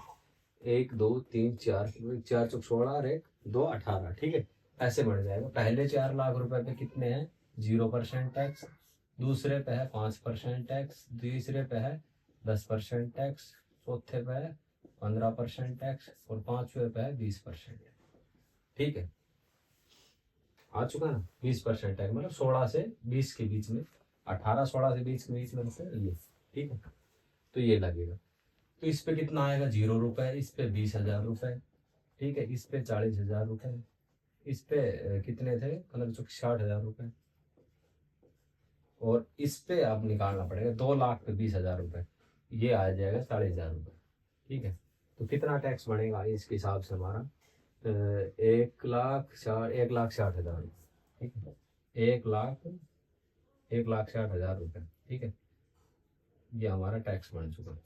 1 2 3 4, 4 चौक 16 और 1 2 18, ठीक है। ऐसे बढ़ जाएगा। पहले 4 लाख रुपए पे कितने हैं, 0% टैक्स, दूसरे पे है 5% टैक्स, तीसरे पे है 10% टैक्स, चौथे पे है 15% टैक्स, और पांचवे पे है 20%, ठीक है। आ चुका ना 20% टैक्स, मतलब 16 से 20 के बीच में, 18 16 से 20 के बीच में ये, ठीक है। तो ये लगेगा, तो इस पे कितना आएगा, 0 रुपए, इस पे 20,000 रुपए, ठीक है। इस पे 40,000 रुपए, इस पे कितने थे, मतलब जो 60,000 रुपए, और इस पे आप निकालना पड़ेगा 2,20,000 रुपए, ये आ जाएगा 40,000 रुपए, ठीक है। तो कितना टैक्स बढ़ेगा इसके हिसाब से हमारा, 1,60,000, ठीक है। 1,60,000 रुपए, ठीक है। ये हमारा टैक्स बन चुका,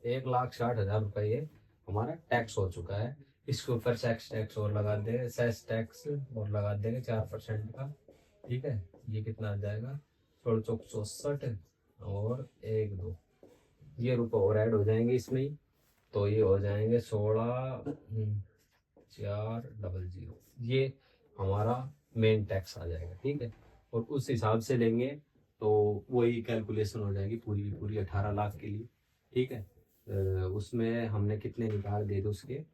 1,60,000 रुपये ये हमारा टैक्स हो चुका है। इसके ऊपर सेक्स टैक्स और लगा देंगे, सेस टैक्स और लगा देंगे 4% का, ठीक है। ये कितना आ जाएगा, 16 चौक 64 और 1 2, ये रुपये और ऐड हो जाएंगे इसमें ही, तो ये हो जाएंगे 16,400, ये हमारा मेन टैक्स आ जाएगा, ठीक है। और उस हिसाब से लेंगे तो वही कैलकुलेशन हो जाएगी पूरी की पूरी 18 लाख के लिए, ठीक है। उसमें हमने कितने निकाल दे दो उसके,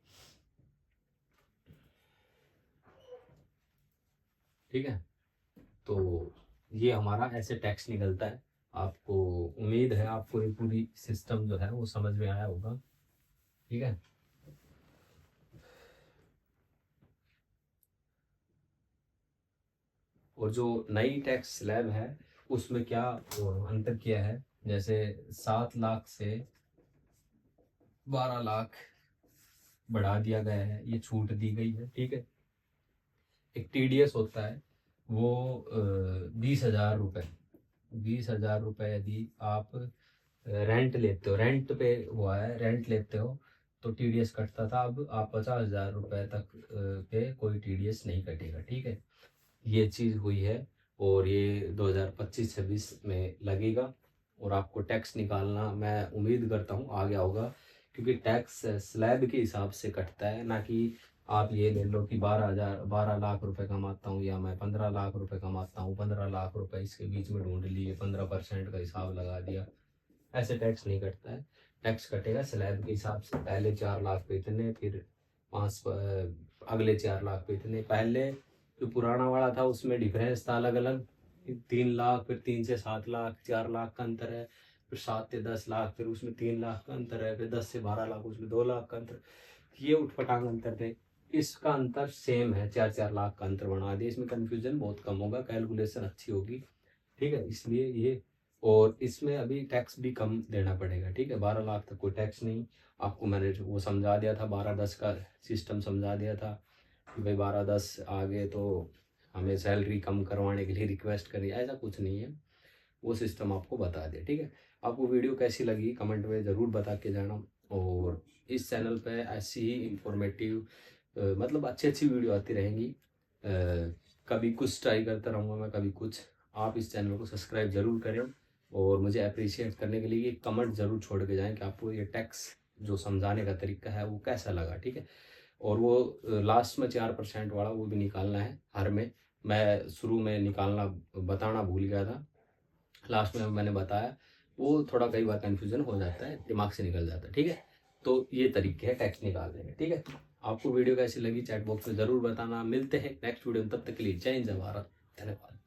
ठीक है। तो ये हमारा ऐसे टैक्स निकलता है। आपको उम्मीद है आपको ये पूरी सिस्टम जो है वो समझ में आया होगा, ठीक है। और जो नई टैक्स स्लैब है उसमें क्या अंतर किया है, जैसे 7 लाख से 12 लाख बढ़ा दिया गया है, ये छूट दी गई है, ठीक है। एक टीडीएस होता है वो 20,000 रुपये, 20,000 रुपये यदि आप रेंट लेते हो, रेंट पे हुआ है, रेंट लेते हो तो टीडीएस कटता था, अब आप 50,000 रुपये तक पे कोई टीडीएस नहीं कटेगा, ठीक है। ये चीज़ हुई है, और ये 2025-26 में लगेगा। और आपको टैक्स निकालना मैं उम्मीद करता हूँ आ गया होगा, क्योंकि टैक्स स्लैब के हिसाब से कटता है, ना कि आप ये ले लो कि 12 लाख रुपए कमाता हूँ या मैं 15 लाख रुपए कमाता हूँ, 15 लाख रुपए इसके बीच में ढूंढ लिए, 15% का हिसाब लगा दिया, ऐसे टैक्स नहीं कटता है। टैक्स कटेगा स्लैब के हिसाब से, पहले 4 लाख पे इतने, फिर अगले 4 लाख पे इतने। पहले जो पुराना वाला था उसमें डिफरेंस था अलग अलग, 3 लाख, फिर 3 से 7 लाख, 4 लाख का अंतर है, फिर 7 से 10 लाख, फिर उसमें 3 लाख का अंतर है, फिर 10 से 12 लाख उसमें 2 लाख का अंतर, ये उठपटांग अंतर थे। इसका अंतर सेम है, 4 4 लाख का अंतर बना दिया। इसमें कंफ्यूजन बहुत कम होगा, कैलकुलेशन अच्छी होगी, ठीक है। इसलिए ये और इसमें अभी टैक्स भी कम देना पड़ेगा, ठीक है। 12 लाख तक कोई टैक्स नहीं आपको। मैंने वो समझा दिया था, 12-10 का सिस्टम समझा दिया था कि भाई 12-10 आगे तो हमें सैलरी कम करवाने के लिए रिक्वेस्ट करी, ऐसा कुछ नहीं है। वो सिस्टम आपको बता दिया, ठीक है। आपको वीडियो कैसी लगी कमेंट में ज़रूर बता के जाना। और इस चैनल पे ऐसी ही इंफॉर्मेटिव मतलब अच्छी अच्छी वीडियो आती रहेंगी। कभी कुछ ट्राई करता रहूँगा मैं, कभी कुछ। आप इस चैनल को सब्सक्राइब ज़रूर करें और मुझे अप्रिशिएट करने के लिए कमेंट ज़रूर छोड़ के जाएं कि आपको ये टैक्स जो समझाने का तरीका है वो कैसा लगा, ठीक है। और वो लास्ट में 4% वाला वो भी निकालना है हर में। मैं शुरू में निकालना बताना भूल गया था, लास्ट में मैंने बताया। वो थोड़ा कई बार कन्फ्यूजन हो जाता है, दिमाग से निकल जाता है, ठीक है। तो ये तरीके हैं टैक्स निकालने के, ठीक है। आपको वीडियो कैसी लगी चैट बॉक्स में ज़रूर बताना। मिलते हैं नेक्स्ट वीडियो में, तब तक के लिए जय हिंद जय भारत, धन्यवाद।